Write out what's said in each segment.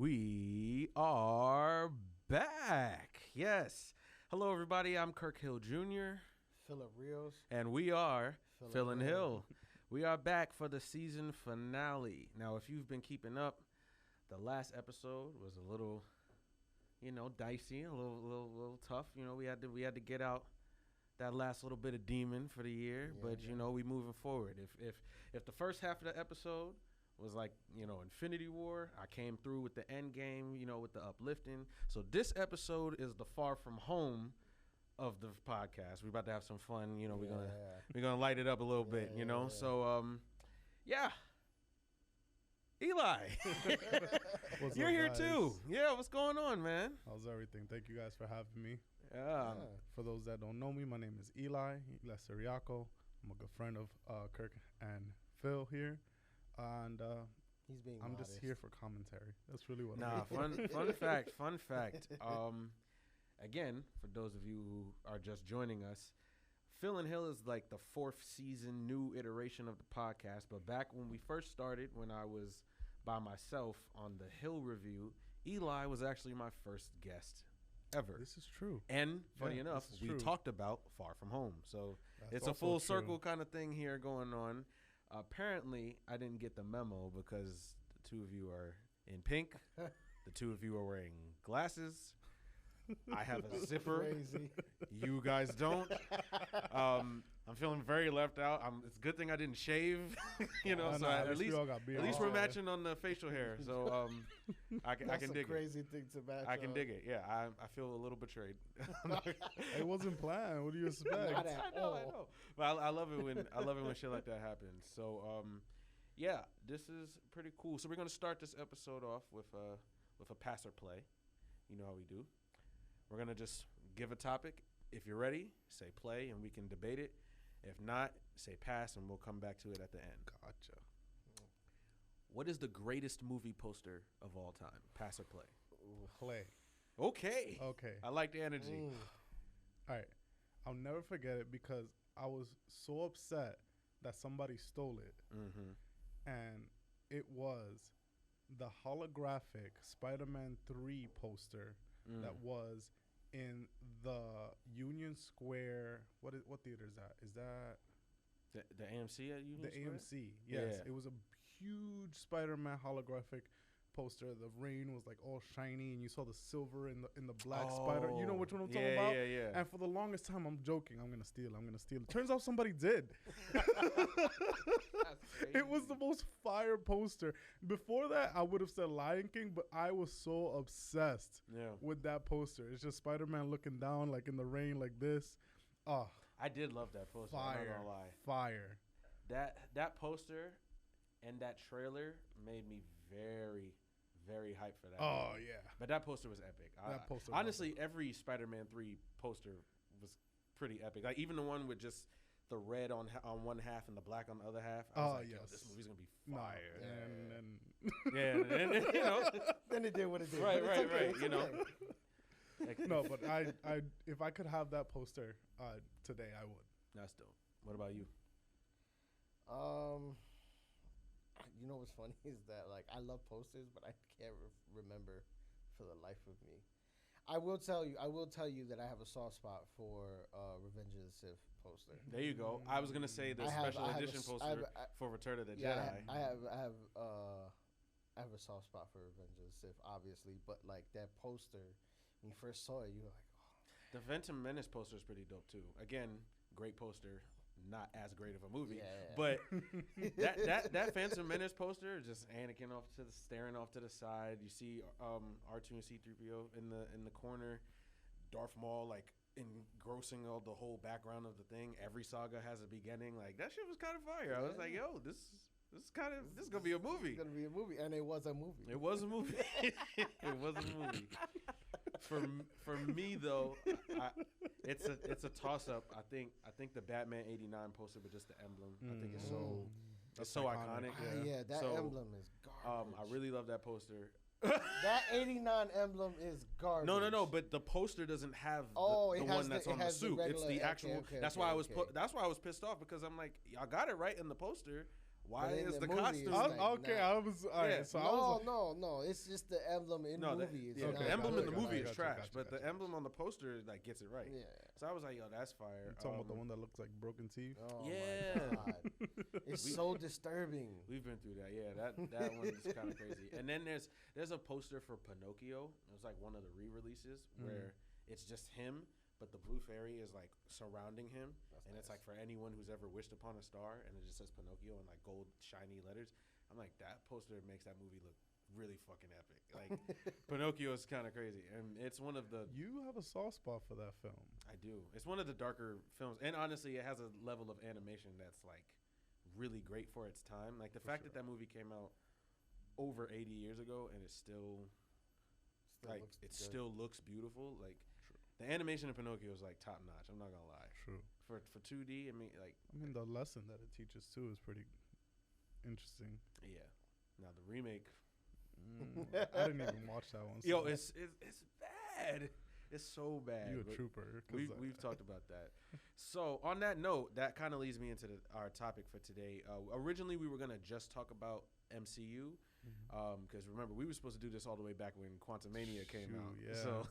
We are back. Yes. Hello, everybody. I'm Kirk Hill Jr. Philip Rios. And we are Philin' Hill. We are back for the season finale. Now, if you've been keeping up, the last episode was a little, dicey, a little tough. We had to get out that last little bit of demon for the year. But we moving forward. If the first half of the episode was like, Infinity War, I came through with the end game, with the uplifting. So this episode is the far from home of the podcast. We're about to have some fun. We're gonna light it up a little bit. So Eli, you're here guys? too. Yeah, what's going on, man? How's everything? Thank you guys for having me. Yeah. For those that don't know me, my name is Eli Siriaco. I'm a good friend of Kirk and Phil here, and He's being I'm modest. just here for commentary. That's really what Nah, I'm here fun fact. Again, for those of you who are just joining us, Philin' Hill is like the fourth season, new iteration of the podcast. But back when we first started, when I was by myself on the Hill Review, Eli was actually my first guest ever. This is true. And funny enough, this is we true. talked about Far From Home. So That's it's a also full true. circle kind of thing here going on. Apparently, I didn't get the memo because the two of you are in pink. The two of you are wearing glasses. I have a zipper. Crazy. You guys don't. I'm feeling very left out. It's a good thing I didn't shave. At least we're matching on the facial hair. So I can That's dig a crazy thing to match. I can dig it. Yeah, I feel a little betrayed. It wasn't planned. What do you expect? Not at I know. But I love it when shit like that happens. So this is pretty cool. So we're gonna start this episode off with a pass or play. You know how we do. We're going to just give a topic. If you're ready, say play and we can debate it. If not, say pass and we'll come back to it at the end. Gotcha. What is the greatest movie poster of all time? Pass or play? Play. Okay. I like the energy. All right. I'll never forget it because I was so upset that somebody stole it. Mm-hmm. And it was the holographic Spider-Man 3 poster that was in the Union Square. What theater is that? Is that The AMC at Union the Square? AMC? Yes. Yeah. It was a huge Spider-Man holographic poster. The rain was like all shiny, and you saw the silver in the black spider. You know which one I'm talking about? Yeah. And for the longest time, I'm joking. I'm gonna steal it. Turns out somebody did. It was the most fire poster. Before that, I would have said Lion King, but I was so obsessed with that poster. It's just Spider-Man looking down like in the rain like this. Oh, I did love that poster. fire! I'm not gonna lie. Fire! That poster and that trailer made me very, very hyped for that. Oh movie. yeah. But that poster was epic. Honestly, every Spider-Man 3 poster was pretty epic. Like even the one with just the red on one half and the black on the other half. I was like, yo, this movie's gonna be fire. No. And and Then it did what it did. Right. no, but I if I could have that poster today, I would. That's dope. What about you? You know what's funny is that I love posters, but I can't remember for the life of me. I will tell you that I have a soft spot for Revenge of the Sith poster. There you go. I was gonna say the special edition poster for Return of the Jedi. I have a soft spot for Revenge of the Sith, obviously, but that poster, when you first saw it, you were like, oh. The Phantom Menace poster is pretty dope too. Again, great poster. Not as great of a movie, but that Phantom Menace poster, just Anakin staring off to the side. You see R2 and C-3PO in the corner. Darth Maul engrossing all the whole background of the thing. Every saga has a beginning. That shit was kind of fire. I was like, yo, this is gonna be a movie. It's gonna be a movie, and it was a movie. It was a movie. It was a movie. For me though, it's a toss up. I think the Batman '89 poster with just the emblem. I think it's so iconic. That emblem is garbage. I really love that poster. That '89 emblem is garbage. No. But the poster doesn't have the one that's on the suit. It's the actual. That's why I was pissed off because I'm like, y'all got it right in the poster. Why But in is the the movie, costume? it's like, Okay, nah. I was all right. Yeah. So I was No. It's just the emblem in No, movie. It's yeah, not the emblem in the good. movie is Gotcha, trash, gotcha, but the gotcha. emblem on the poster like gets it right. Yeah. So I was like, yo, that's fire. you talking about the one that looks like broken teeth. Oh Yeah. my god, it's so disturbing. We've been through that. Yeah, that one is kind of crazy. And then there's a poster for Pinocchio. It was like one of the re-releases where it's just him, but the blue fairy is like surrounding him, That's and it's nice. like for anyone who's ever wished upon a star, and it just says Pinocchio in like gold shiny letters. I'm like, that poster makes that movie look really fucking epic. Like Pinocchio is kind of crazy, and it's one of the. You have a soft spot for that film. I do. It's one of the darker films, and honestly, it has a level of animation that's like really great for its time. Like the fact that that movie came out over 80 years ago, and it's still like looks it good. still looks beautiful. Like the animation in Pinocchio is like top notch. I'm not gonna lie. True. For 2D, I mean, like I mean, the lesson that it teaches too is pretty interesting. yeah. Now the remake, I didn't even watch that one. yo, so it's bad. It's so bad. you a But trooper. 'cause, We've talked about that. So on that note, that kind of leads me into our topic for today. Originally, we were gonna just talk about MCU, because remember we were supposed to do this all the way back when Quantumania came Shoot, out. yeah. So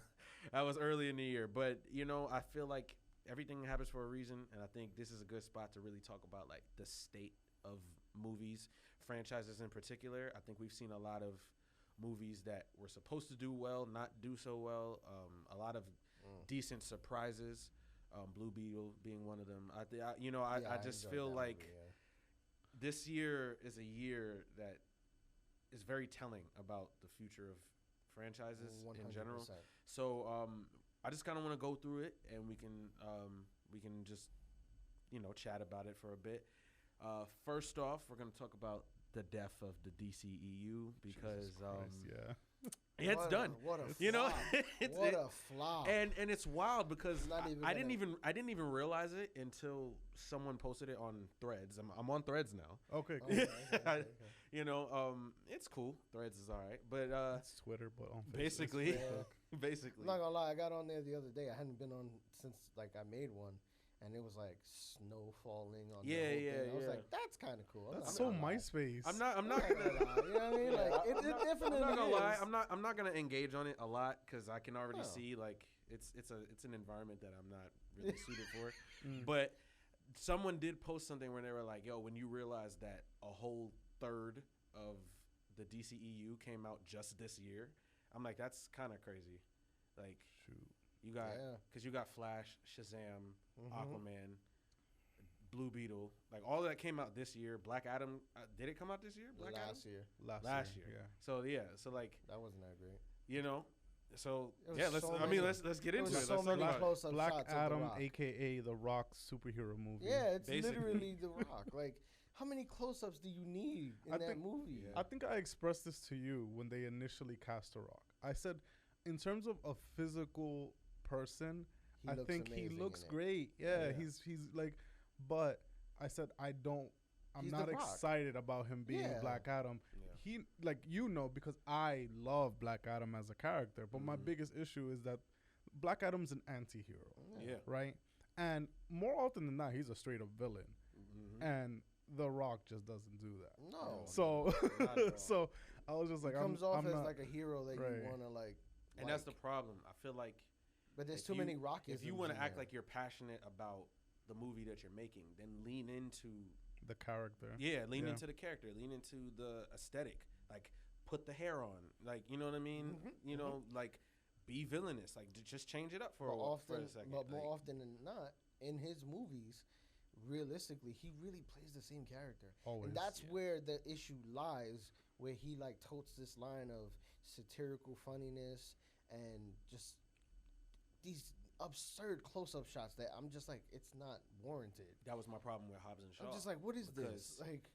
that was early in the year. But you know, I feel like everything happens for a reason, and I think this is a good spot to really talk about like the state of movies, franchises in particular. I think we've seen a lot of movies that were supposed to do well, not do so well. A lot of decent surprises. Blue Beetle being one of them. I just enjoyed feel that like movie, this year is a year that is very telling about the future of franchises in general. 100%. So I just kind of want to go through it, and we can just chat about it for a bit. First off, we're gonna talk about the death of the DCEU because Jesus Christ, yeah. it's What a- done. What a You know, flop. it's, What it- a flop. and it's wild because Not even I didn't even realize it until someone posted it on Threads. I'm on Threads now. Okay, cool. Okay. You know, it's cool. Threads is all right, but It's Twitter, but on Facebook. basically, Yeah. basically, I'm not gonna lie, I got on there the other day. I hadn't been on since like I made one, and it was like snow falling on. Yeah, the whole yeah, thing. I was yeah. like, that's kind of cool. That's I'm so not gonna lie. MySpace. I'm not I'm not gonna lie. You know what I mean? Yeah, Like it I'm definitely not gonna is. lie. I'm not gonna engage on it a lot because I can already No. see like it's an environment that I'm not really suited for. Mm. But someone did post something where they were like, "Yo, when you realize that a whole third of the DCEU came out just this year," I'm like, that's kind of crazy. Like Shoot. you got Yeah. because you got Flash, Shazam, Mhm. Aquaman, Blue Beetle, like all of that came out this year. Black Adam, did it come out this year? Black Adam Last year. Last year. Yeah. So yeah, so like That wasn't that great. so There was yeah, let's so I mean many- let's get There into was it. so Let's talk many about it. close-up Black shots of Adam, The Rock. aka The Rock superhero movie. Yeah, it's Basically. literally The Rock. Like, how many close-ups do you need in I that think- movie? Yeah. I think I expressed this to you when they initially cast The Rock. I said, in terms of a physical person, He I looks think he amazing looks in it. great. Yeah, Yeah. he's like, but I said I'm He's not The Rock. excited about him being Yeah. Black Adam. Yeah. He because I love Black Adam as a character, but my Mhm. biggest issue is that Black Adam's an anti-hero, Yeah. right? And more often than not, he's a straight up villain, Mhm. and The Rock just doesn't do that. No. So, Not at all. so I was just He like, comes I'm off as not, like a hero that right. you want to like. And that's the problem. I feel like But there's if too you- many Rock. if you want to act like you're passionate about the movie that you're making, then lean into the character. lean Yeah. into the character, lean into the aesthetic. Like put the hair on, like you know what I mean. Mhm, You know, like be villainous. Like just change it up for But a second. but more Like, often than not, in his movies, realistically, he really plays the same character. Always. And that's Yeah. where the issue lies, where he like totes this line of satirical funniness and just these absurd close-up shots that I'm just like, it's not warranted. that was my problem with Hobbs and Shaw. I'm just like, what is this? because- Like,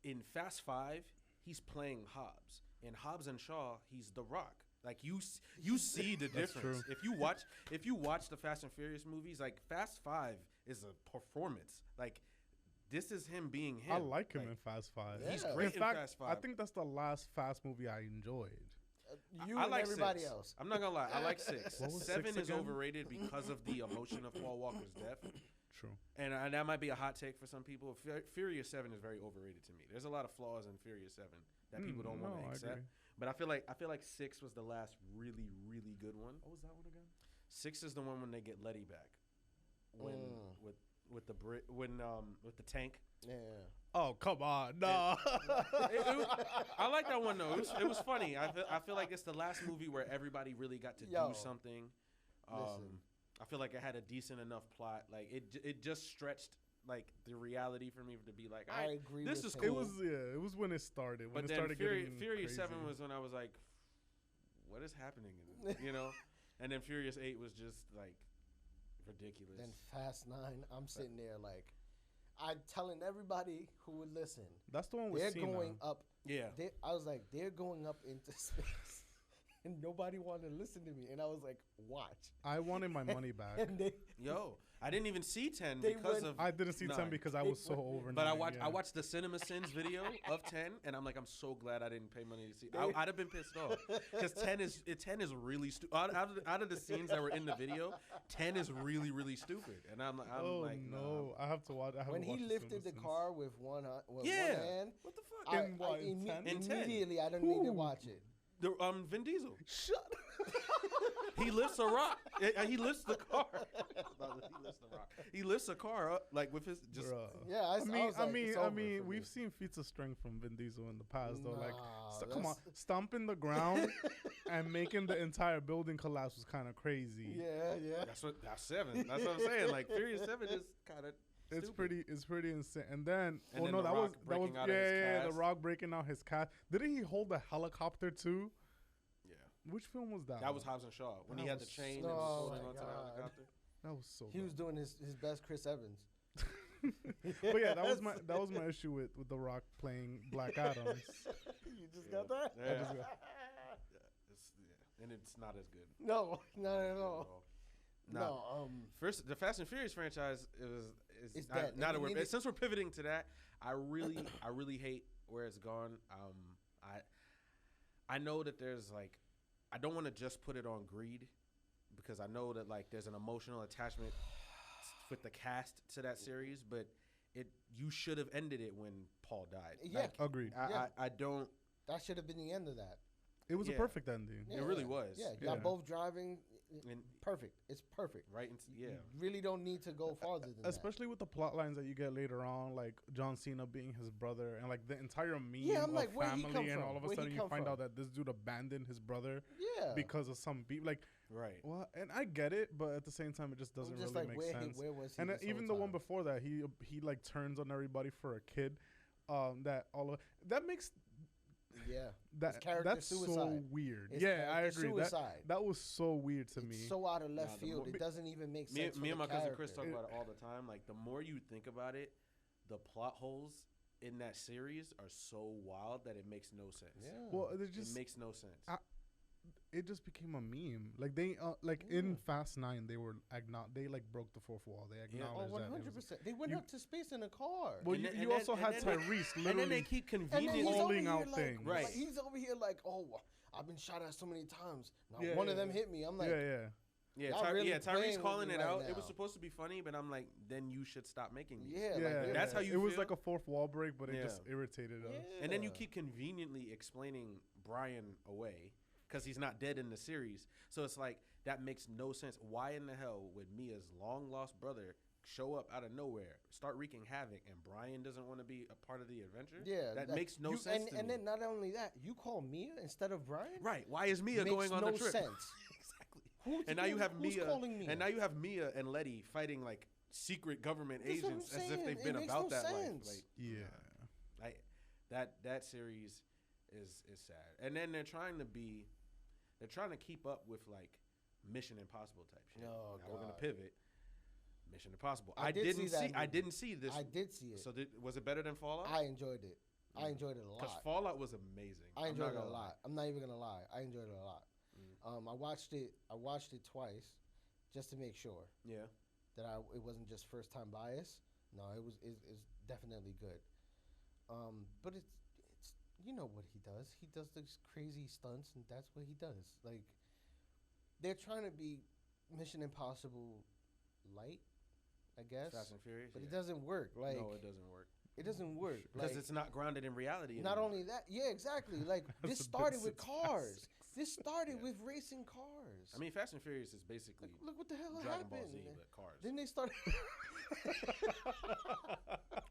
in Fast 5, he's playing Hobbs. In Hobbs and Shaw, he's The Rock. Like you see the That's difference. true. If you watch the Fast and Furious movies, like Fast 5 is a performance. Like this is him being him. I like him Like, in Fast Five. Yeah. He's In great in, fact, Fast 5. I think that's the last Fast movie I enjoyed. you I and like everybody 6. else. I'm not gonna lie. I like 6. What was 7 6 is again? overrated because of the emotion of Paul Walker's death. True. And that might be a hot take for some people. Furious 7 is very overrated to me. There's a lot of flaws in Furious 7 that people don't want to accept. But I feel like 6 was the last really, really good one. What was that one again? 6 is the one when they get Letty back. When with the tank. Yeah. Oh, come on. No. I like that one though. It was funny. I feel like it's the last movie where everybody really got to do something. Listen. I feel like it had a decent enough plot. Like it just stretched like the reality for me to be like, I agree. This is him. cool. It was when it started. When but it then started getting Furious crazy. 7 was when I was like, what is happening? And then Furious 8 was just like ridiculous. Then Fast 9, I'm sitting there like, I'm telling everybody who would listen. That's the one with They're Cena. going up. Yeah. I was like, they're going up into space. And nobody wanted to listen to me. And I was like, watch. I wanted my money back. And I didn't even see 10 They because went- of I didn't see 10 because I was so over. But 9, I watched the Cinema Sins video of 10, and I'm like, I'm so glad I didn't pay money to see. I'd have been pissed off because 10 is really stupid. Out of the scenes that were in the video, 10 is really, really stupid. And I'm like, no, I have to watch. when he lifted the car with one hand, What the fuck? immediately I don't need to watch it. Vin Diesel. Shut up. He lifts a rock. He lifts the car. He lifts a car up like with his just. Bruh. Yeah, I mean, we've seen feats of strength from Vin Diesel in the past, though. Like, come on, stomping the ground and making the entire building collapse was kind of crazy. Yeah. That's 7. That's what I'm saying. Like Furious 7 is kind of. It's pretty insane. And then, that was The Rock breaking out his cast. Didn't he hold a helicopter too? Yeah. Which film was that? That was Hobbs and Shaw when he had the chain and was holding onto the helicopter. That was so. He was doing his best Chris Evans. But yeah, that was my issue with The Rock playing Black Adam. You just got that? Yeah. And it's not as good. No, not at all. No. First, the Fast and Furious franchise is dead. not since we're pivoting to that, I really hate where it's gone. I know that there's like, I don't want to just put it on greed because I know that like there's an emotional attachment with the cast to that series, but you should have ended it when Paul died. Yeah, like, agreed. I don't. That should have been the end of that. It was a perfect ending. It really was. Yeah, y'all both driving. And perfect. It's perfect. Right. You really don't need to go farther than especially with the plot lines that you get later on, like John Cena being his brother, and like the entire meme I'm like, of family, and from? all of a sudden you find out that this dude abandoned his brother because of some beef. Like, right. Well, and I get it, but at the same time, it just doesn't really make sense. Where was he? And even the one before that, he like turns on everybody for a kid. That makes. Yeah, that's suicide. So weird. It's I agree. Suicide. That was so weird to me. So out of left field, it doesn't even make sense. Me and my character. cousin Chris talk about it all the time. Like the more you think about it, the plot holes in that series are so wild that it makes no sense. Yeah. Well, it makes no sense. It just became a meme. Like they, in Fast 9, they were they like broke the fourth wall. They acknowledged 100%. They went up to space in a car. Well, you also had Tyrese literally. And then they keep conveniently calling out things. Right. Like, he's over here like, oh, I've been shot at so many times. Now one of them hit me. I'm like, Tyrese calling it out. Now. It was supposed to be funny, but I'm like, then you should stop making these. That's how you. It was like a fourth wall break, but it just irritated us. And then you keep conveniently explaining Brian away because he's not dead in the series. So it's like that makes no sense. Why in the hell would Mia's long lost brother show up out of nowhere, start wreaking havoc, and Brian doesn't want to be a part of the adventure? Yeah, that makes no sense. And then not only that, you call Mia instead of Brian. Right? Why is Mia going on the trip? Sense. Exactly. And now you have Mia. And now you have Mia and Letty fighting like secret government agents as if they've been about that life. Like, that series is sad. And then they're trying to keep up with like Mission Impossible type shit. Oh, now we're gonna pivot. Mission Impossible. I didn't see this. I did see it. So was it better than Fallout? I enjoyed it. I enjoyed it a lot. Because Fallout was amazing. I enjoyed it a lot. I'm not even gonna lie. I enjoyed it a lot. I watched it twice, just to make sure. Yeah. That it wasn't just first time bias. No, it's definitely good. But it's you know what he does. He does these crazy stunts, and that's what he does. Like, they're trying to be Mission Impossible light, I guess. Fast and Furious, but it doesn't work. Like no, it doesn't work. It doesn't work because like, it's not grounded in reality. Not anymore. only that, yeah, exactly. Like this started with cars. This started with racing cars. I mean, Fast and Furious is basically look what the hell Dragon happened. Ball Z, but cars. Then they started.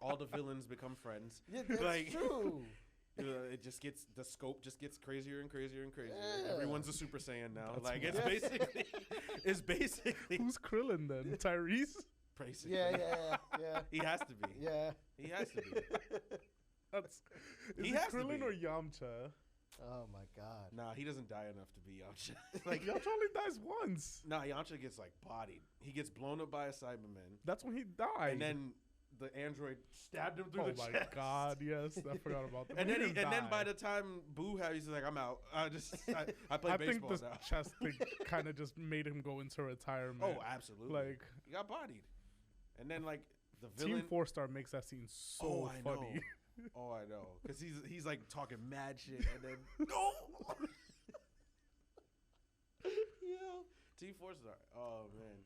All the villains become friends. Yeah, that's like, true. It just gets the scope just gets crazier and crazier and crazier. Yeah. Everyone's a Super Saiyan now. That's like wild. it's basically Who's Krillin then? Tyrese? basically. Yeah. He has to be. Yeah. He has to be. Is it Krillin or Yamcha? Oh my God. Nah, he doesn't die enough to be Yamcha. Like Yamcha only dies once. Nah, Yamcha gets like bodied. He gets blown up by a Cyberman. That's when he died. And then the android stabbed him through the chest. Oh my God! Yes, I forgot about that. And then by the time Boo had, he's like, I'm out. I play I baseball think the now. chest thing kind of just made him go into retirement. Oh, absolutely. Like he got bodied. And then like the villain. Team 4-Star makes that scene so funny. Oh, I know. Because he's like talking mad shit and then no. Yeah. Team 4-Star. Oh man.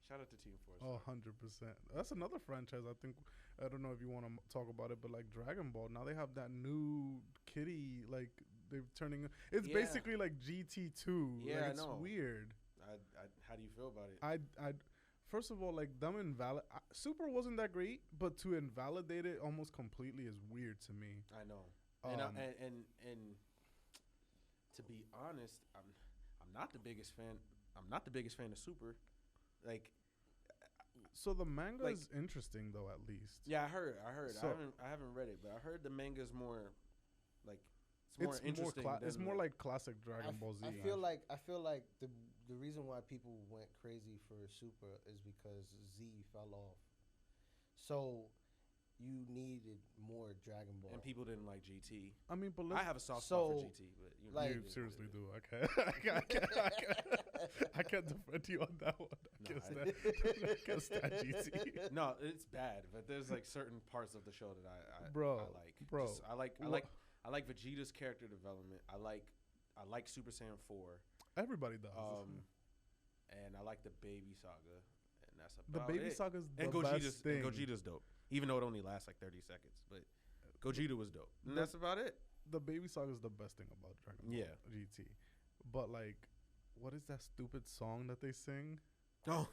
Shout out to Team 4-Star. Oh, 100%. That's another franchise. I don't know if you want to talk about it, but like Dragon Ball, now they have that new kitty. Like they're turning. It's basically like GT2. Yeah, like, I it's know. weird. How do you feel about it? I first of all, like them Super wasn't that great, but to invalidate it almost completely is weird to me. I know. And to be honest, I'm not the biggest fan. I'm not the biggest fan of Super. Like, so the manga is interesting though, at least. Yeah, I heard. So, I haven't read it, but I heard the manga's more like it's more interesting. It's more like classic Dragon Ball Z. I feel like the reason why people went crazy for Super is because Z fell off. So you needed more Dragon Ball. And people didn't like GT. I mean, but I have a soft spot for GT, but you know, like, you seriously do. I can't defend you on that one. I can't stand GT. No, it's bad, but there's like certain parts of the show that I like. Bro, Just, I like Vegeta's character development. I like Super Saiyan 4. Everybody does. And I like the Baby Saga, and that's the about Baby it. Saga's the And best thing. And Gogeta's dope, even though it only lasts like 30 seconds. But Gogeta was dope, and that's about it. The Baby Saga is the best thing about Dragon Ball GT. But like, what is that stupid song that they sing? Oh,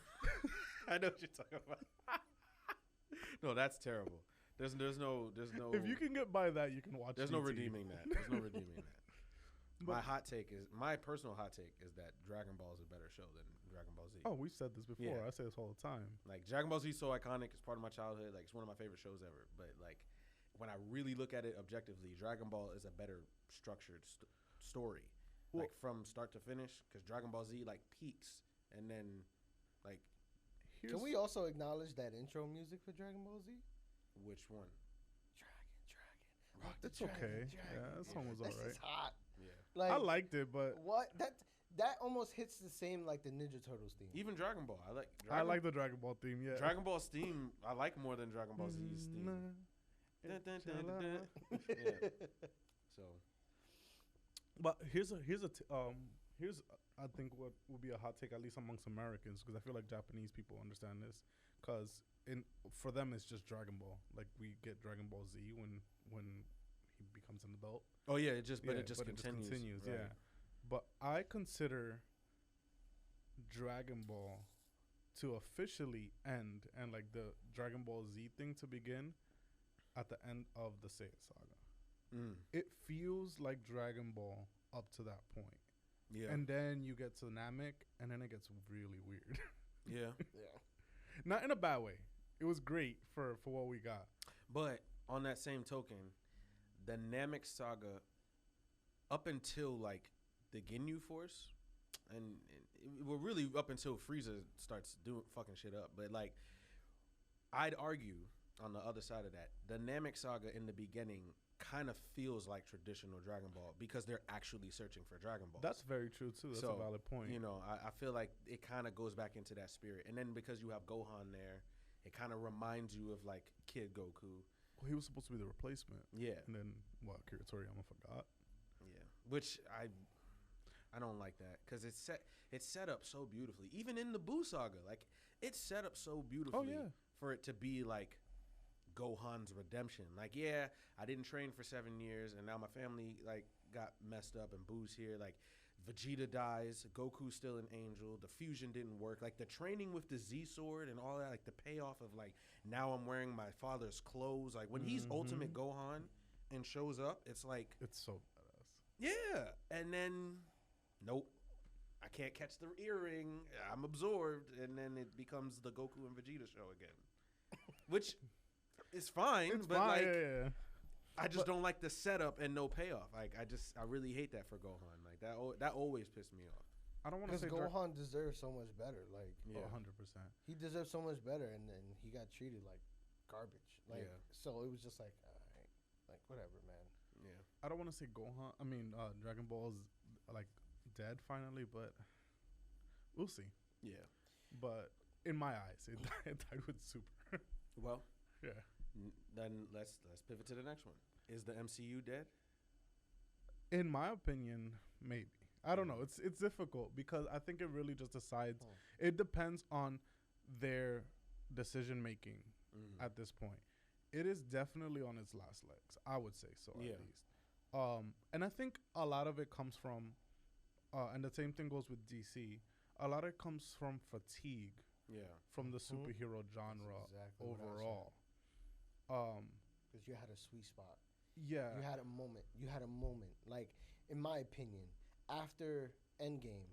I know what you're talking about. No, that's terrible. There's no. If you can get by that, you can watch. There's GT. no redeeming that. There's no redeeming that. My personal hot take is that Dragon Ball is a better show than Dragon Ball Z. Oh, we've said this before. Yeah. I say this all the time. Like Dragon Ball Z is so iconic. It's part of my childhood. Like it's one of my favorite shows ever. But like when I really look at it objectively, Dragon Ball is a better structured story, like from start to finish. Because Dragon Ball Z like peaks and then like. Can we also acknowledge that intro music for Dragon Ball Z? Which one? Dragon. Rock It's dragon, okay. dragon. Yeah, that song was This alright. is hot. Yeah. Like, I liked it, but what that almost hits the same like the Ninja Turtles theme. Even Dragon Ball, I like. I like the Dragon Ball theme. Yeah. Dragon Ball's theme. I like more than Dragon Ball Z's theme. Yeah. So, But here's I think what would be a hot take, at least amongst Americans, because I feel like Japanese people understand this, because for them it's just Dragon Ball. Like we get Dragon Ball Z when he becomes an adult. oh yeah, it just continues. Right. Yeah. But I consider Dragon Ball to officially end and like the Dragon Ball Z thing to begin at the end of the Saiyan Saga. It feels like Dragon Ball up to that point. Yeah. And then you get to Namek, and then it gets really weird. Yeah. Not in a bad way. It was great for what we got. But on that same token, the Namek saga, up until like the Ginyu Force, and we're really up until Frieza starts doing fucking shit up. But like, I'd argue on the other side of that, the Namek saga in the beginning kind of feels like traditional Dragon Ball because they're actually searching for Dragon Balls. That's very true too. That's a valid point. You know, I feel like it kind of goes back into that spirit. And then because you have Gohan there, it kind of reminds you of like Kid Goku. Well, he was supposed to be the replacement. Yeah. And then Akira Toriyama forgot. Yeah. Which I don't like that because it's set up so beautifully. Even in the Buu saga, like it's set up so beautifully for it to be like Gohan's redemption. Like, yeah, I didn't train for 7 years, and now my family like got messed up, and Boo's here. Like, Vegeta dies, Goku's still an angel. The fusion didn't work. Like the training with the Z sword and all that. Like the payoff of like now I'm wearing my father's clothes. Like when he's Ultimate Gohan and shows up, it's like it's so badass. Yeah, and then nope. I can't catch the earring. I'm absorbed, and then it becomes the Goku and Vegeta show again, which is fine. It's but fine, like, yeah. I just don't like the setup and no payoff. Like I really hate that for Gohan. Like that always pissed me off. I don't want to say because Gohan deserves so much better. Like, 100%. He deserves so much better, and then he got treated like garbage. Like, so it was just like, all right, like whatever, man. Yeah. I don't want to say Gohan. I mean, Dragon Ball's like dead finally, but we'll see. Yeah. But in my eyes, it died with Super. Well, yeah. Then let's pivot to the next one. Is the MCU dead? In my opinion, maybe. I don't know. It's difficult because I think it really just decides. It depends on their decision making at this point. It is definitely on its last legs. I would say so, at least. And I think a lot of it comes from, and the same thing goes with DC. A lot of it comes from fatigue. Yeah. From the superhero genre overall. Because you had a sweet spot. Yeah. You had a moment. Like, in my opinion, after Endgame,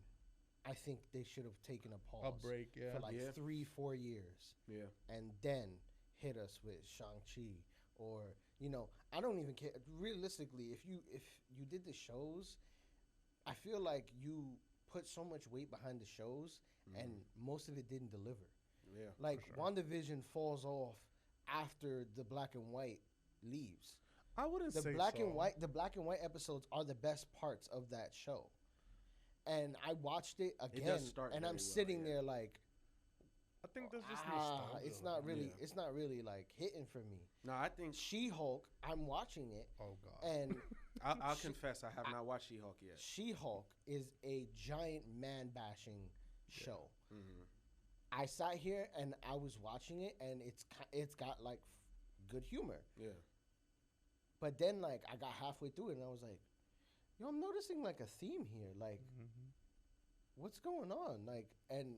I think they should have taken a pause. A break, for like 3-4 years. Yeah. And then hit us with Shang-Chi. Or, I don't even care. Realistically, if you did the shows, I feel like you put so much weight behind the shows and most of it didn't deliver. Yeah. Like, WandaVision falls off after the black and white leaves. I wouldn't say the black and white episodes are the best parts of that show. And I watched it again, and I'm sitting there like, I think there's just nostalgia. It's not really like hitting for me. No, I think She-Hulk, I'm watching it. Oh God. And I'll confess I have not watched She-Hulk yet. She-Hulk is a giant man bashing show. I sat here and I was watching it, and it's got like good humor. Yeah. But then like I got halfway through it and I was like, yo, I'm noticing like a theme here. Like, what's going on? Like, and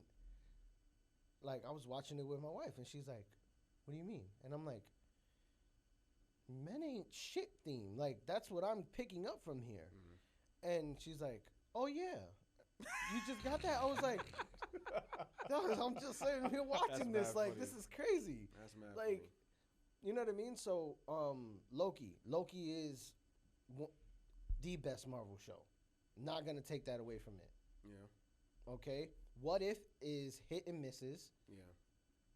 like I was watching it with my wife, and she's like, what do you mean? And I'm like, men ain't shit theme. Like, that's what I'm picking up from here. And she's like, oh yeah, you just got that? I was like, no, I'm just sitting here watching this. Like, funny. this is crazy. That's mad. Like, funny. You know what I mean? So, Loki is the best Marvel show. Not gonna take that away from it. Yeah. Okay. What If is hit and misses. Yeah.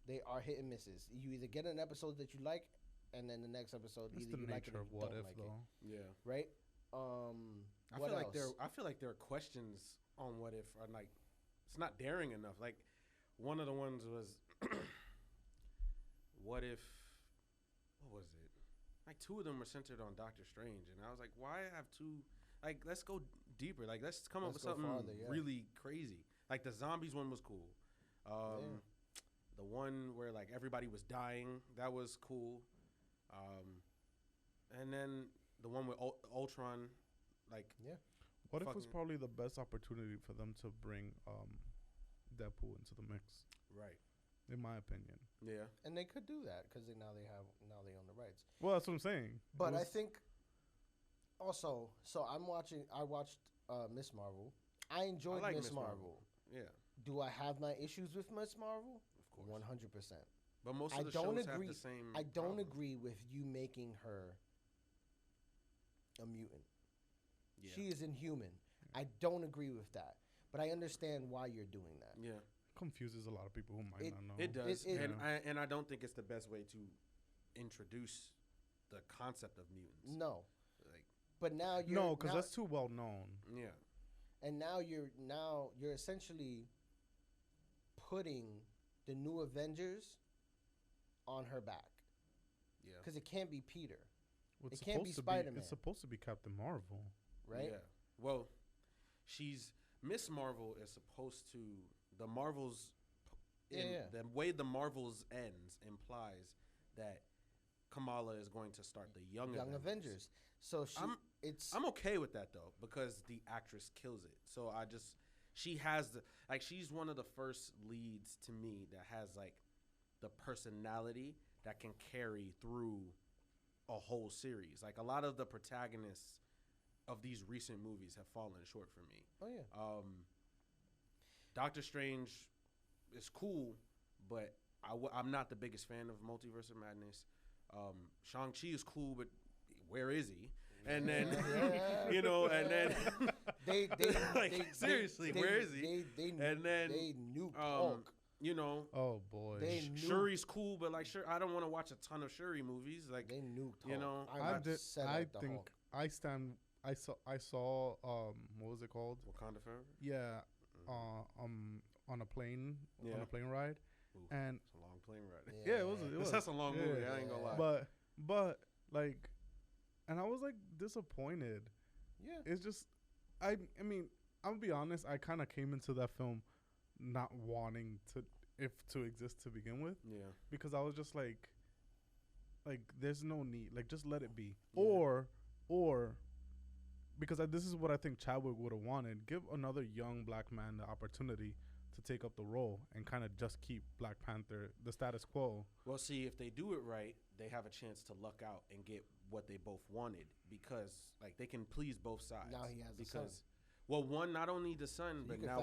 They are hit and misses. You either get an episode that you like, and then the next episode That's either the you like it nature or of you What don't If, like though. Yeah. it. Right. I What feel else? like there are questions on What If are like it's not daring enough. Like one of the ones was what if what was it? Like two of them were centered on Doctor Strange, and I was like, why have two? Like, let's go deeper. Like, let's come up with something really crazy. Like the zombies one was cool. The one where like everybody was dying, that was cool. And then the one with Ultron, like What If was probably the best opportunity for them to bring Deadpool into the mix. Right. In my opinion. Yeah. And they could do that because now they own the rights. Well, that's what I'm saying. But I think also, so I watched Miss Marvel. I enjoyed Miss Marvel. Yeah. Do I have my issues with Miss Marvel? Of course. 100%. But most of the shows have the same I don't agree with you making her a mutant. Yeah. She is inhuman. Yeah. I don't agree with that. But I understand why you're doing that. Yeah. Confuses a lot of people who might not know. It does. And I don't think it's the best way to introduce the concept of mutants. No. Like, but now you're no, because that's too well known. Yeah. And now you're essentially putting the new Avengers on her back. Yeah. Because it can't be Peter. Well, it can't be Spider-Man. It's supposed to be Captain Marvel. Right? Yeah. Well, Miss Marvel is supposed to... The Marvels the way the Marvels ends implies that Kamala is going to start the Young Avengers. So I'm okay with that though, because the actress kills it. So she has she's one of the first leads to me that has like the personality that can carry through a whole series. Like a lot of the protagonists of these recent movies have fallen short for me. Oh yeah. Doctor Strange is cool, but I'm not the biggest fan of Multiverse of Madness. Shang-Chi is cool, but where is he? And then, and then they seriously, where is he? They nuked Hulk. Oh boy, Shuri's cool, but like I don't want to watch a ton of Shuri movies. Like they nuked Hulk. I think I stand. I saw what was it called? Wakanda Forever. Yeah, on a plane ride. Ooh, and it's a long plane ride. Yeah, it was. That's a long movie. I ain't gonna lie. But like, and I was like disappointed. Yeah, it's just, I mean, I'll be honest. I kind of came into that film not wanting to exist to begin with. Yeah, because I was just like there's no need. Like, just let it be. Yeah. Or. Because this is what I think Chadwick would have wanted. Give another young black man the opportunity to take up the role and kind of just keep Black Panther the status quo. Well, see, if they do it right, they have a chance to luck out and get what they both wanted, because like they can please both sides. Now he has the son. Well, one, not only the son, So but now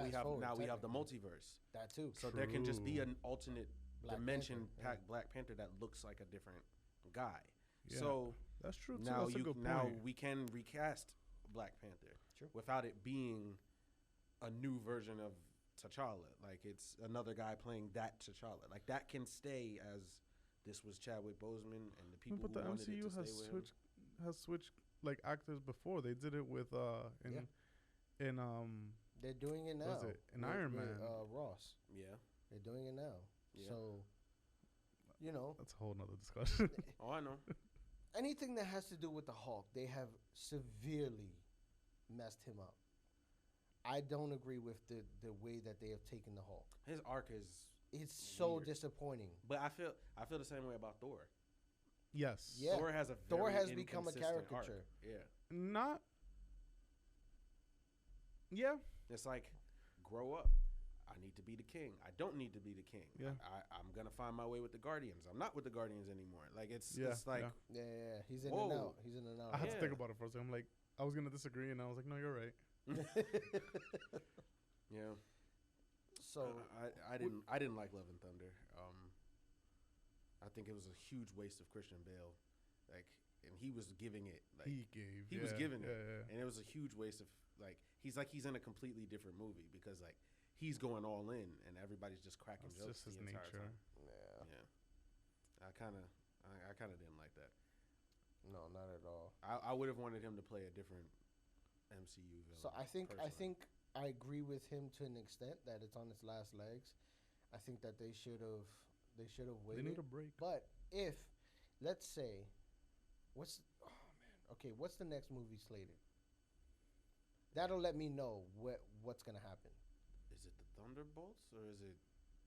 we have the multiverse. That too. So there can just be an alternate dimension Black Panther that looks like a different guy. Yeah, so that's true too. Now that's a good point. Now we can recast Black Panther without it being a new version of T'Challa. Like, it's another guy playing that T'Challa. Like, that can stay as this was Chadwick Boseman and the people but who the wanted MCU it to stay with him. has switched like actors before. They did it with in they're doing it now. Was it in Iron Man? Ross. Yeah, they're doing it now. Yeah. So, that's a whole nother discussion. Oh, I know. Anything that has to do with the Hulk, they have severely messed him up. I don't agree with the way that they have taken the Hulk. His arc is so disappointing. But I feel the same way about Thor. Yes. Yeah. Thor has become a caricature. Arc. Yeah. Not. Yeah. It's like, grow up. I need to be the king. I don't need to be the king. Yeah. I'm gonna find my way with the Guardians. I'm not with the Guardians anymore. Like it's like yeah. He's in and out. He's in and out. I had to think about it for a second. I'm like, I was gonna disagree, and I was like, no, you're right. Yeah. So I didn't like Love and Thunder. I think it was a huge waste of Christian Bale. Like, and he was giving it. Like, he was giving it, and it was a huge waste of he's in a completely different movie because like. He's going all in, and everybody's just cracking jokes. Just his the entire nature. Time. Yeah. I kind of didn't like that. No, not at all. I would have wanted him to play a different MCU villain. So I think I agree with him to an extent that it's on its last legs. I think that they should have waited. They need a break. But if, let's say, what's the next movie slated? That'll let me know what's gonna happen. Is it the Thunderbolts or is it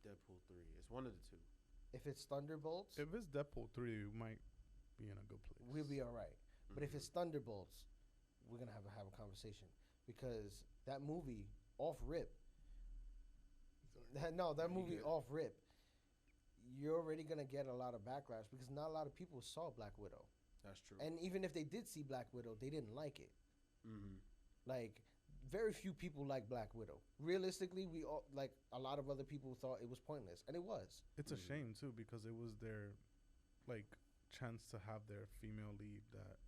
Deadpool 3? It's one of the two. If it's Thunderbolts, if it's Deadpool 3, we might be in a good place. We'll be all right. Mm-hmm. But if it's Thunderbolts, we're gonna have a conversation because that movie off rip. That movie off rip. You're already gonna get a lot of backlash because not a lot of people saw Black Widow. That's true. And even if they did see Black Widow, they didn't like it. Mm-hmm. Like. Very few people like Black Widow. Realistically, we all a lot of other people thought it was pointless, and it was. It's a shame too because it was their chance to have their female lead. That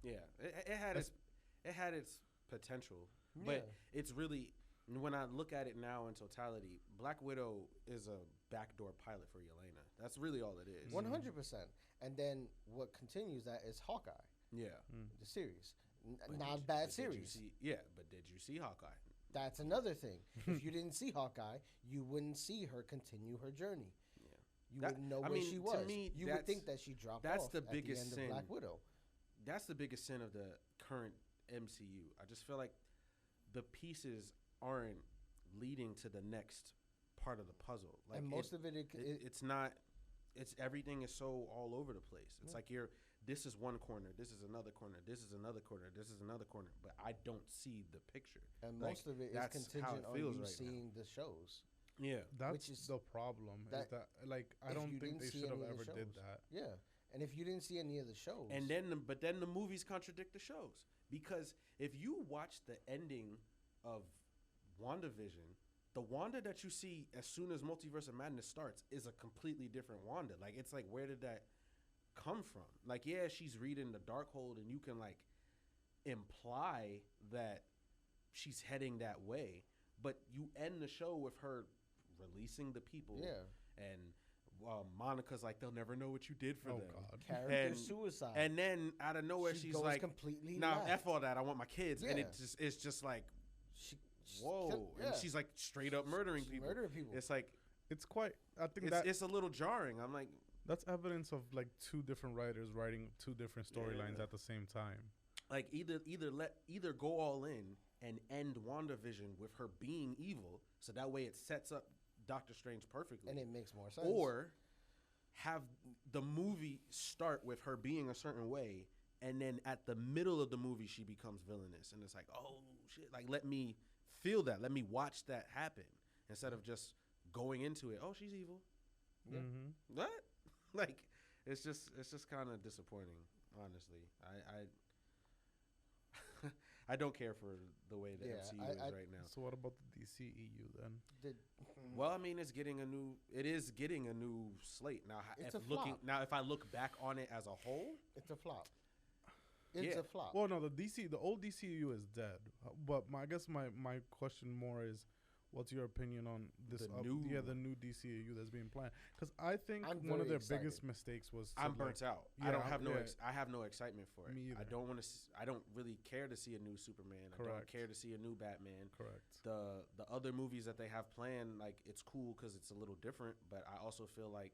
it had its potential, but it's really when I look at it now in totality, Black Widow is a backdoor pilot for Yelena. That's really all it is. 100%. And then what continues that is Hawkeye. Yeah, the series. Not a bad series. But did you see Hawkeye? That's another thing. If you didn't see Hawkeye, you wouldn't see her continue her journey. Yeah. You wouldn't know where she was. To me, you would think that she dropped off the biggest at the end sin. of Black Widow. That's the biggest sin of the current MCU. I just feel like the pieces aren't leading to the next part of the puzzle. Like, and most of it, it's not. It's everything is so all over the place. It's like this is one corner, this is another corner, this is another corner, this is another corner, but I don't see the picture. And like, most of it is contingent on you seeing the shows. Yeah, that's the problem. Is that like I don't think they should have ever did that. Yeah, and if you didn't see any of the shows, and then the movies contradict the shows, because if you watch the ending of WandaVision, the Wanda that you see as soon as Multiverse of Madness starts is a completely different Wanda. Like, it's like, where did that come from? Like, yeah, she's reading the Darkhold, and you can like imply that she's heading that way, but you end the show with her releasing the people. Yeah, and Monica's like, they'll never know what you did for them. God. Character suicide. And then out of nowhere, she's like, completely "Nah, F all that. I want my kids." Yeah. And it's just like, whoa. And she's like straight up murdering people. It's like, it's quite. I think it's a little jarring. I'm like, that's evidence of like two different writers writing two different storylines at the same time. Like, either go all in and end WandaVision with her being evil, so that way it sets up Doctor Strange perfectly, and it makes more sense. Or have the movie start with her being a certain way, and then at the middle of the movie she becomes villainous, and it's like, oh shit! Like, let me feel that. Let me watch that happen instead of just going into it. Oh, she's evil. Yeah. Mm-hmm. What? Like, it's just kind of disappointing, honestly. I don't care for the way the MCU is right now. So what about the DCEU then? Well, I mean, it is getting a new slate now. It's a flop. If I look back on it as a whole, it's a flop. It's a flop. Well, no, the old DCEU is dead. But I guess my question more is, what's your opinion on this? The new DCEU that's being planned? Because I think one of their biggest mistakes was I'm burnt out. Yeah, I have no excitement for it. Me either. I don't want to. I don't really care to see a new Superman. Correct. I don't care to see a new Batman. Correct. The other movies that they have planned, like, it's cool because it's a little different, but I also feel like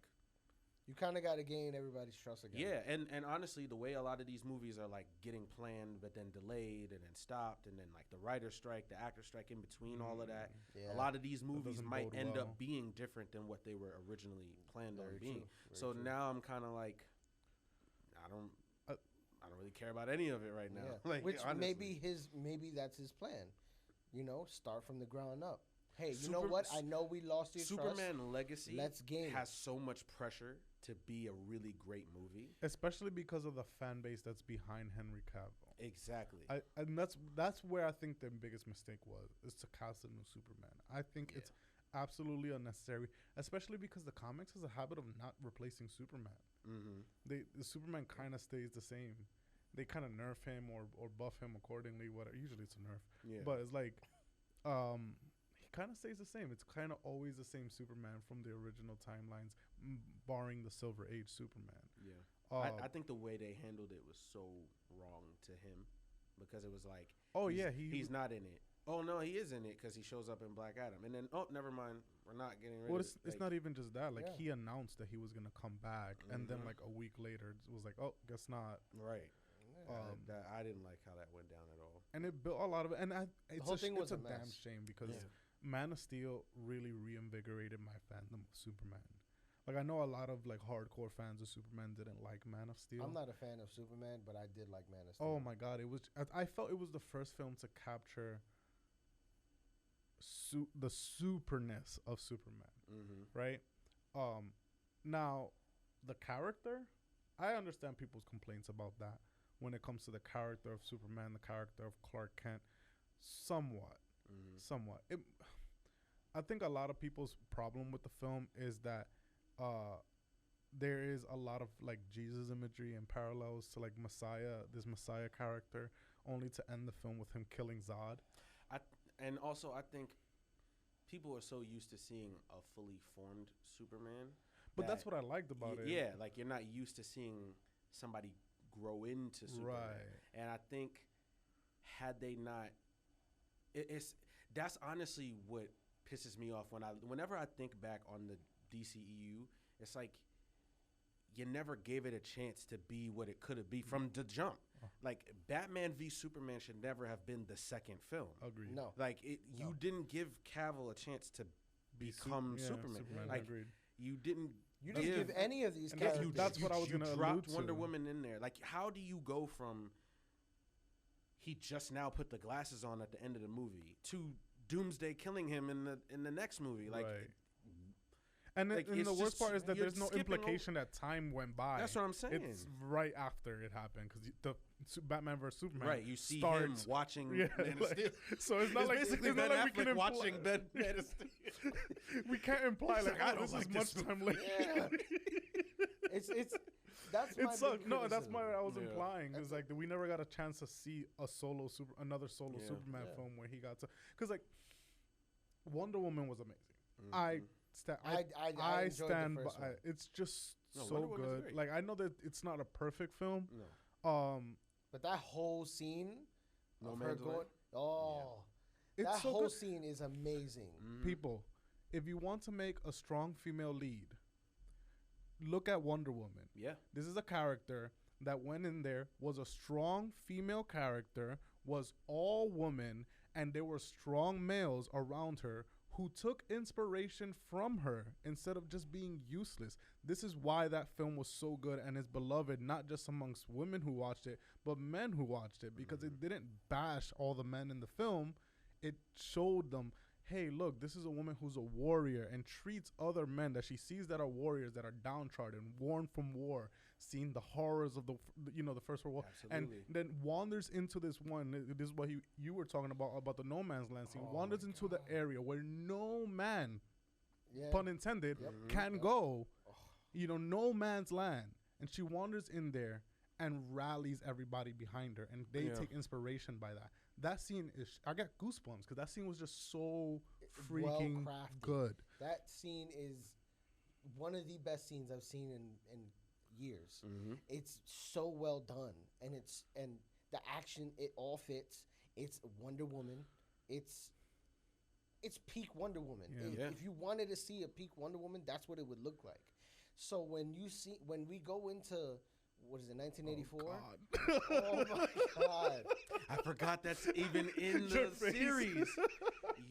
you kind of got to gain everybody's trust again. Yeah, and honestly, the way a lot of these movies are like getting planned, but then delayed, and then stopped, and then like the writer's strike, the actor strike in between all of that. Yeah. A lot of these movies might end well. up being different than what they were originally planned on being. Very true. Now I'm kind of like, I don't really care about any of it right now. Yeah. Like, which honestly. maybe that's his plan. You know, start from the ground up. Hey, you know what? I know we lost your Superman trust. Legacy Let's game has so much pressure to be a really great movie, especially because of the fan base that's behind Henry Cavill. Exactly. And that's where I think their biggest mistake is to cast a new Superman. I think it's absolutely unnecessary, especially because the comics has a habit of not replacing Superman. Mm-hmm. The Superman kind of stays the same. They kind of nerf him or buff him accordingly. Whatever. Usually it's a nerf. Yeah. But it's like, he kind of stays the same. It's kind of always the same Superman from the original timelines, barring the Silver Age Superman. Yeah. I think the way they handled it was so wrong to him, because it was like, he's not in it. Oh no, he is in it because he shows up in Black Adam, and then never mind, we're not getting rid of it. It's not even just that. Like, he announced that he was gonna come back, and then like a week later, it was like, oh, guess not. Right. I didn't like how that went down at all. And it built a lot of it. And it's a damn shame because Man of Steel really reinvigorated my fandom of Superman. Like, I know a lot of like hardcore fans of Superman didn't like Man of Steel. I'm not a fan of Superman, but I did like Man of Steel. Oh my God, I felt it was the first film to capture the superness of Superman. Mm-hmm. Right? Now the character, I understand people's complaints about that when it comes to the character of Superman, the character of Clark Kent, somewhat. I think a lot of people's problem with the film is that there is a lot of like Jesus imagery and parallels to like this Messiah character, only to end the film with him killing Zod. And also, I think people are so used to seeing a fully formed Superman. But that's what I liked about it. Yeah, like, you're not used to seeing somebody grow into Superman. Right. And I think had they not, that's honestly what pisses me off whenever I think back on the DCEU. It's like, you never gave it a chance to be what it could have been from the jump. Like, Batman v Superman should never have been the second film. Agreed. No. Like, you didn't give Cavill a chance to become Superman. Like agreed. you didn't give any of these characters. That's what I was going to allude to. Wonder Woman in there. Like, how do you go from he just now put the glasses on at the end of the movie to Doomsday killing him in the next movie? Like, right. And the worst part is that there's no implication that time went by. That's what I'm saying. It's right after it happened because the Batman vs Superman. Right, you see him watching. Yeah, so it's not like basically Ben Affleck watching Ben of Steel. We can't imply like I don't like this time later. Yeah. it's that's my big no, that's what I was Yeah. implying. It's like we never got a chance to see another solo Superman film where he got to because like Wonder Woman was amazing. Mm-hmm. I stand by. the first one. It's just so Wonder Woman's good. great. Like I know that it's not a perfect film. No. But that whole scene No of her Man's Land? going, It's that so whole good. scene is amazing. Mhm. People, if you want to make a strong female lead, look at Wonder Woman. Yeah. This is a character that went in there, was a strong female character, was all woman, and there were strong males around her who took inspiration from her instead of just being useless. This is why that film was so good and is beloved, not just amongst women who watched it, but men who watched it, because it didn't bash all the men in the film. It showed them, hey, look, this is a woman who's a warrior and treats other men that she sees that are warriors, that are downtrodden, worn from war, seeing the horrors of the First World War, Absolutely. and then wanders into this one. This is what you were talking about the no man's land scene. Wanders into the area where no man, pun intended, can go. No man's land, and she wanders in there and rallies everybody behind her, and they take inspiration by that. That scene is, I got goosebumps because that scene was just so freaking good. That scene is one of the best scenes I've seen in years. Mm-hmm. It's so well done, and the action, it all fits. It's Wonder Woman. It's peak Wonder Woman. If you wanted to see a peak Wonder Woman, that's what it would look like. So when we go into, what is it, 1984? Oh my God. I forgot that's even in the series.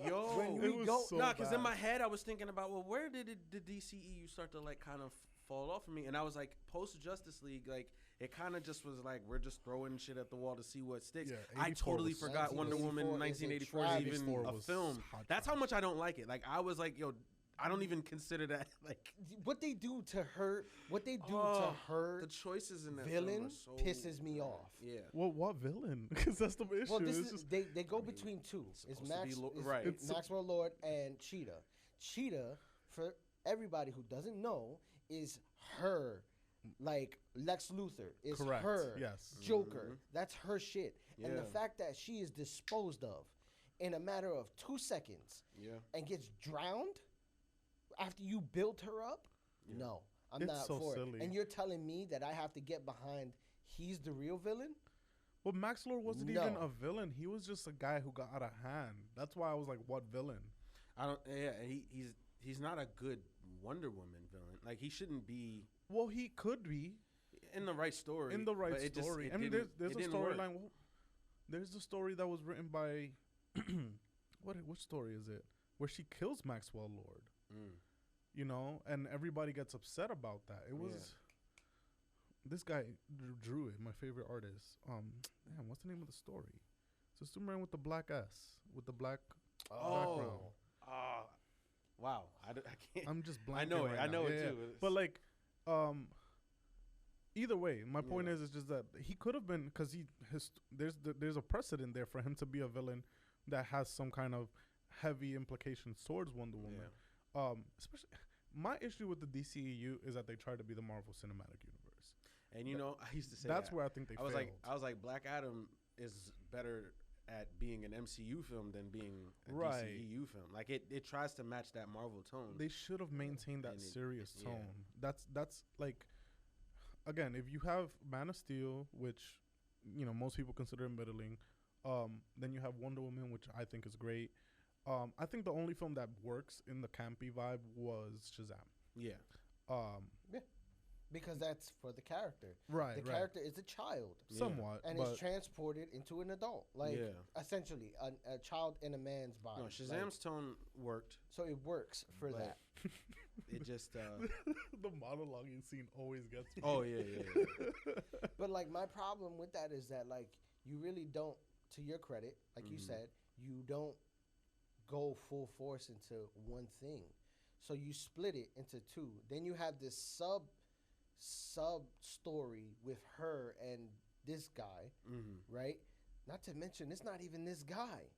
Yo. When we go, because in my head I was thinking about, well, where did the DCEU start to like kind of fall off for me? And I was like, post Justice League, like it kind of just was like we're just throwing shit at the wall to see what sticks. Yeah, I totally forgot Wonder Woman 1984 is even a film. That's how much I don't like it. Like I was like, yo, I don't even consider that like what they do to her. What they do to her. The choices in that villain film are so pisses me off. Yeah. Well, what villain? Because that's the issue. Well, they go between two. It's Maxwell Lord and Cheetah. Cheetah, for everybody who doesn't know, is her, like Lex Luthor is correct. her. Yes. Joker. Mm-hmm. That's her shit. Yeah. And the fact that she is disposed of in a matter of 2 seconds and gets drowned after you built her up, no, I'm not so for silly. it. And you're telling me that I have to get behind he's the real villain? Well, Max Lord wasn't even a villain. He was just a guy who got out of hand. That's why I was like, what villain? I don't. Yeah, he's not a good Wonder Woman villain. Like he shouldn't be. Well, he could be in the right story. In the right story. I mean, there's a storyline. There's the story that was written by which story is it? Where she kills Maxwell Lord. And everybody gets upset about that. It was this guy drew it. My favorite artist. Damn, what's the name of the story? It's a Superman with the black S with the black background. Wow, I can't. I'm just blanking. I know it. Right I know now. it too. But like, either way, my point is just that he could have been because there's a precedent there for him to be a villain that has some kind of heavy implications towards Wonder Woman. Especially, my issue with the DCEU is that they try to be the Marvel Cinematic Universe. And I used to say that's where I think they failed. I was like, Black Adam is better at being an MCU film than being a DCEU film. Like it tries to match that Marvel tone. They should have maintained that serious tone. That's like, again, if you have Man of Steel, which most people consider middling, then you have Wonder Woman, which I think is great. I think the only film that works in the campy vibe was Shazam. Yeah. because that's for the character. Right. The character is a child. Somewhat. And is transported into an adult. Like, essentially, a child in a man's body. No, Shazam's tone worked. So it works for that. It just... the monologuing scene always gets me. Oh, yeah. But, like, my problem with that is that, like, you really don't, to your credit, like you said, you don't go full force into one thing. So you split it into two. Then you have this sub story with her and this guy, right? Not to mention, it's not even this guy.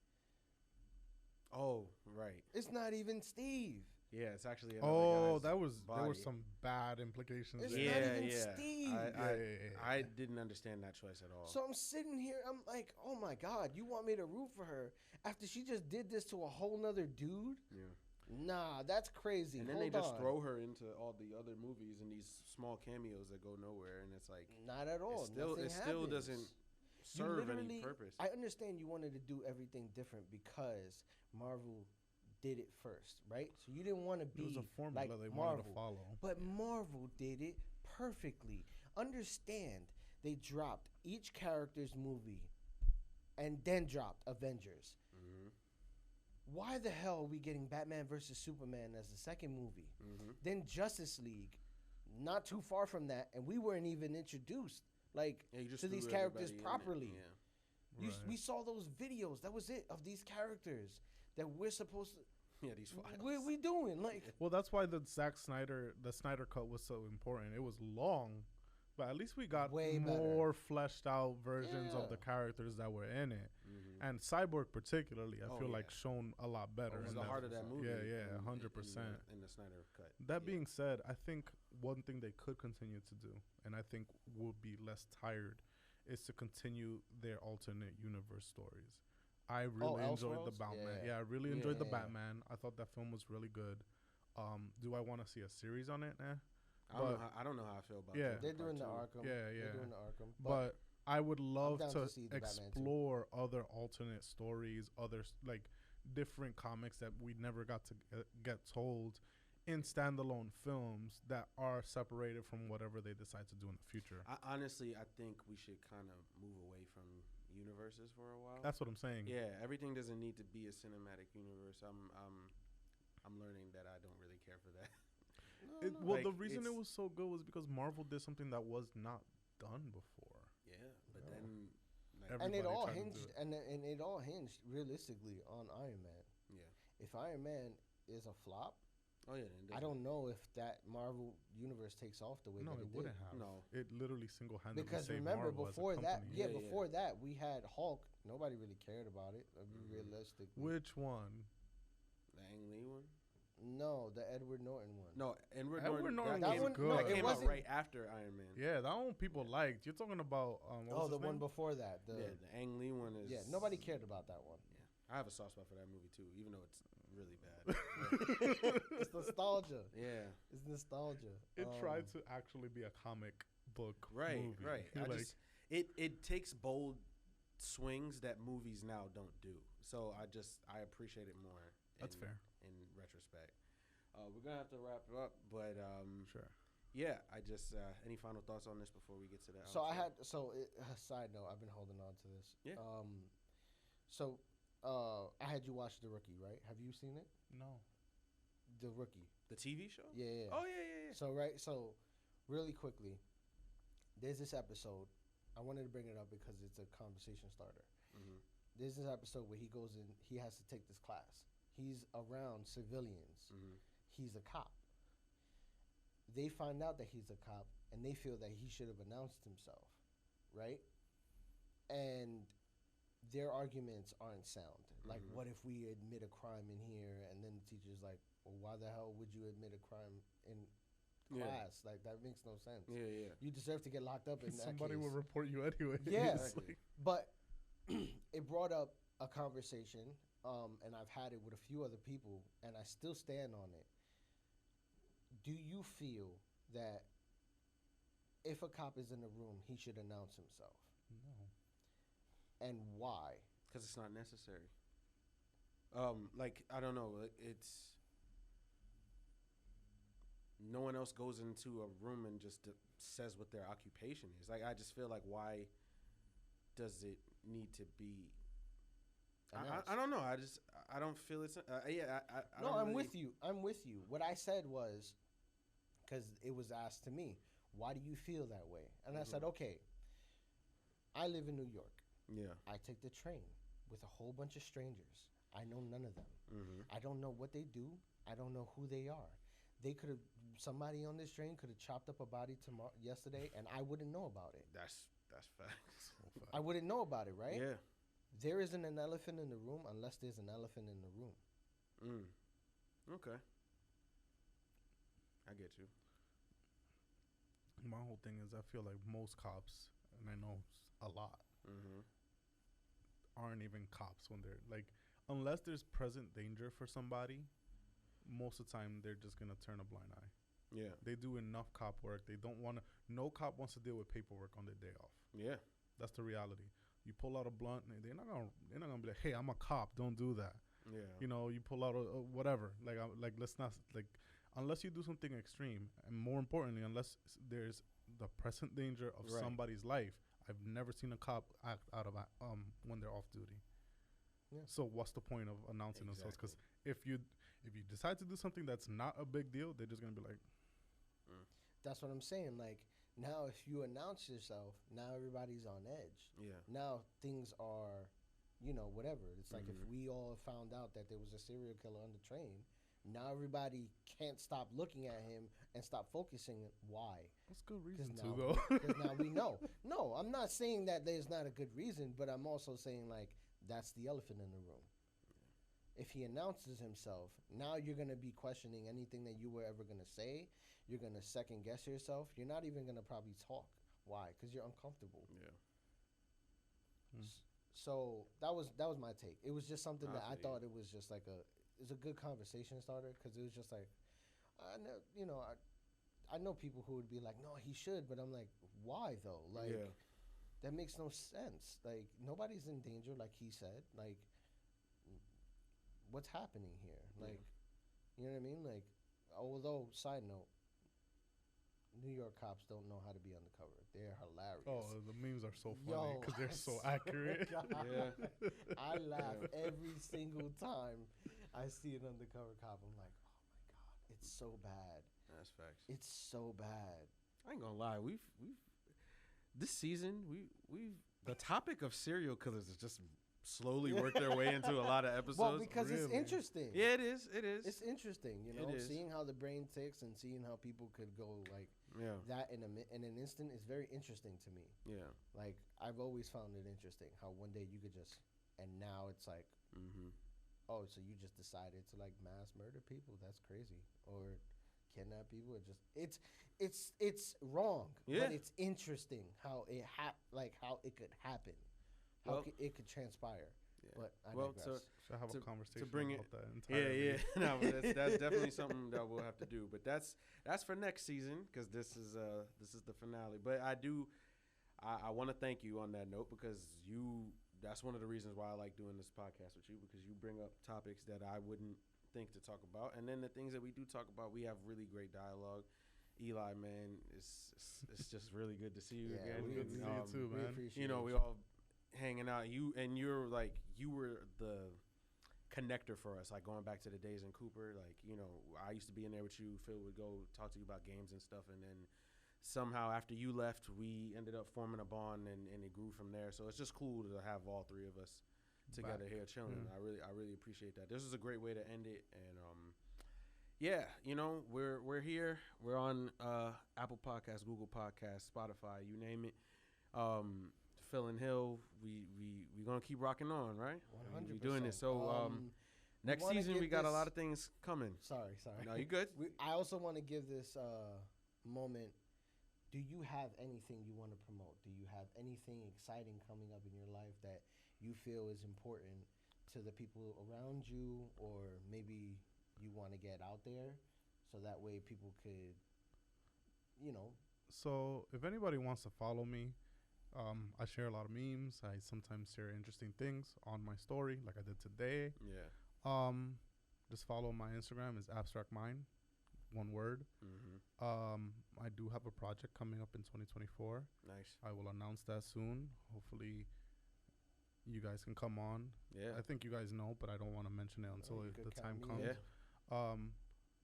Oh, right. It's not even Steve. Yeah, it's actually another guy's there was some bad implications. It's there. not even Steve. I didn't understand that choice at all. So I'm sitting here, I'm like, oh my God, you want me to root for her after she just did this to a whole nother dude? Yeah. Nah, that's crazy. And then they just throw her into all the other movies and these small cameos that go nowhere, and it's like not at all. It still doesn't serve any purpose. I understand you wanted to do everything different because Marvel did it first, right? So you didn't want to be it was a formula like they Marvel, wanted to follow. But Marvel did it perfectly. Understand, they dropped each character's movie and then dropped Avengers. Why the hell are we getting Batman versus Superman as the second movie? Then Justice League, not too far from that, and we weren't even introduced to these characters properly. We saw those videos. That was it, of these characters that we're supposed to. Yeah, these files. What are we doing? Like, well, that's why the Snyder cut was so important. It was long, but at least we got more fleshed out versions of the characters that were in it. And Cyborg particularly, I feel like shown a lot better. It was the heart of that movie. Yeah, 100%. In the Snyder cut. That being said, I think one thing they could continue to do, and I think would be less tired, is to continue their alternate universe stories. I really enjoyed the Batman. Yeah, I really enjoyed the Batman. I thought that film was really good. Do I want to see a series on it? I don't know how I feel about it. They're doing the Arkham. Yeah. They're doing the Arkham. But I would love to explore other alternate stories, other different comics that we never got to get told in standalone films that are separated from whatever they decide to do in the future. I think we should kind of move away from universes for a while. That's what I'm saying. Yeah, everything doesn't need to be a cinematic universe. I'm learning that I don't really care for that. Well, the reason it was so good was because Marvel did something that was not done before. Yeah, but then and it all hinged and it all hinged realistically on Iron Man. Yeah. If Iron Man is a flop, I don't know if that Marvel universe takes off the way that it wouldn't did. have. No, it literally single-handedly because saved remember Marvel before as a that, company. before that we had Hulk. Nobody really cared about it. Realistically, which one? The Ang Lee one? No, the Edward Norton one. No, Edward Norton that was good. That came out right after Iron Man. Yeah, that one people liked. You're talking about the one before that. The Ang Lee one is. Yeah, nobody cared about that one. Yeah, I have a soft spot for that movie too, even though it's really bad. It's nostalgia. Yeah, it's nostalgia. It tried to actually be a comic book movie. Right. It takes bold swings that movies now don't do. So I appreciate it more. That's fair. In retrospect, we're gonna have to wrap it up, but sure. Yeah, any final thoughts on this before we get to that? So side note, I've been holding on to this. Yeah. I had you watch The Rookie, right? Have you seen it? No. The Rookie. The TV show? Yeah. Oh yeah. So really quickly, there's this episode. I wanted to bring it up because it's a conversation starter. There's this episode where he goes in. He has to take this class. He's around civilians. He's a cop. They find out that he's a cop, and they feel that he should have announced himself, right? And their arguments aren't sound. Like, what if we admit a crime in here, and then the teacher's like, well, why the hell would you admit a crime in class? Like, that makes no sense. Yeah. You deserve to get locked up in that Somebody case. will report you anyway. Yeah, but it brought up a conversation, and I've had it with a few other people, and I still stand on it. Do you feel that if a cop is in a room, he should announce himself? No. And why? Because it's not necessary. I don't know. It's no one else goes into a room and just says what their occupation is. Like, I just feel like, why does it need to be? I don't know. I don't feel it's. I No, don't I'm really, with you. I'm with you. What I said was, because it was asked to me, why do you feel that way? And I said, okay, I live in New York. Yeah. I take the train with a whole bunch of strangers. I know none of them. Mm-hmm. I don't know what they do. I don't know who they are. They could have, somebody on this train could have chopped up a body yesterday, and I wouldn't know about it. That's facts. I wouldn't know about it, right? Yeah. There isn't an elephant in the room unless there's an elephant in the room. Okay. I get you. My whole thing is I feel like most cops, and I know a lot, aren't even cops when they're like, unless there's present danger for somebody, most of the time they're just going to turn a blind eye. Yeah. They do enough cop work. They don't want to, no cop wants to deal with paperwork on their day off. Yeah. That's the reality. You pull out a blunt, and they're not gonna be like, "Hey, I'm a cop. Don't do that." Yeah. You know, you pull out a whatever. Like let's not like, unless you do something extreme, and more importantly, unless there's the present danger of somebody's life. I've never seen a cop act out of when they're off duty. Yeah. So what's the point of announcing themselves? Because if you decide to do something that's not a big deal, they're just gonna be like. That's what I'm saying. Like, now if you announce yourself, now everybody's on edge. Yeah. Now things are, whatever. It's like if we all found out that there was a serial killer on the train, now everybody can't stop looking at him and stop focusing. Why? That's a good reason to go. Because now we know. No, I'm not saying that there's not a good reason, but I'm also saying, like, that's the elephant in the room. If he announces himself, now you're going to be questioning anything that you were ever going to say. You're going to second guess yourself. You're not even going to probably talk. Why? Because you're uncomfortable. Yeah. So that was my take. It was just something that I thought it was just like it's a good conversation starter, because it was just like, I know people who would be like, no, he should, but I'm like, why though? Like, that makes no sense. Like, nobody's in danger, like he said. Like, what's happening here? Like, you know what I mean? Like, although, side note, New York cops don't know how to be undercover. They're hilarious. Oh, the memes are so funny because they're so accurate. Yeah. I laugh every single time I see an undercover cop. I'm like, oh my God, it's so bad. That's facts. It's so bad. I ain't gonna lie. We've this season we've the topic of serial killers has just slowly worked their way into a lot of episodes. Well, because it's interesting. Yeah, it is. It is. It's interesting, seeing how the brain ticks and seeing how people could go like that in an instant is very interesting to me. Yeah. Like, I've always found it interesting how one day you could just, and now it's like, oh, so you just decided to like mass murder people? That's crazy. Or kidnap people? It's wrong. Yeah. But it's interesting how it how it could happen. How it could transpire. Yeah. But I digress. Should have a conversation about that entirely. No, that's definitely something that we'll have to do. But that's for next season, because this is the finale. But I want to thank you on that note, because that's one of the reasons why I like doing this podcast with you, because you bring up topics that I wouldn't think to talk about, and then the things that we do talk about, we have really great dialogue. Eli, man, it's just really good to see you again. Good to see you too, man. We all hanging out. You were the connector for us, like going back to the days in Cooper. Like, I used to be in there with you. Phil would go talk to you about games and stuff, and then somehow after you left, we ended up forming a bond, and it grew from there. So it's just cool to have all three of us together here chilling. I really appreciate that. This is a great way to end it, and we're here. We're on Apple Podcasts, Google Podcasts, Spotify, you name it. Phil and Hill, we're gonna keep rocking on, right? 100%. We're doing this. So next season we got a lot of things coming. Sorry. No, you good? I also want to give this moment. Do you have anything you want to promote? Do you have anything exciting coming up in your life that you feel is important to the people around you, or maybe you want to get out there so that way people could, So if anybody wants to follow me, I share a lot of memes. I sometimes share interesting things on my story, like I did today. Yeah. Just follow my Instagram is Abstract Mind. one word. Mm-hmm. I do have a project coming up in 2024. Nice. I will announce that soon. Hopefully, you guys can come on. Yeah. I think you guys know, but I don't want to mention it until the time comes. Yeah.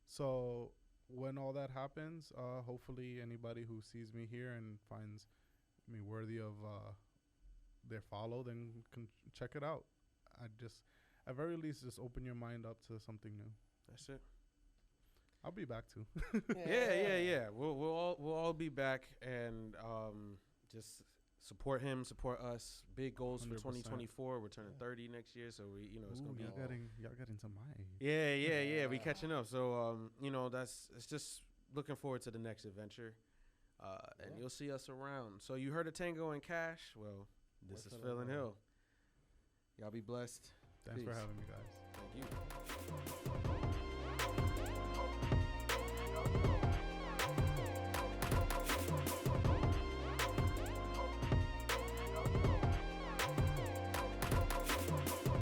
So when all that happens, hopefully anybody who sees me here and finds me worthy of their follow, then can check it out. At very least, just open your mind up to something new. That's it. I'll be back too. Yeah. We'll all be back, and just support him, support us. Big goals 100%. For 2024. We're turning 30 next year, so it's gonna be. Y'all getting to my age. Yeah. We catching up. So it's just looking forward to the next adventure, and you'll see us around. So you heard of Tango and Cash? Well, this is Phil and Hill. Y'all be blessed. Thanks for having me, guys. Thank you.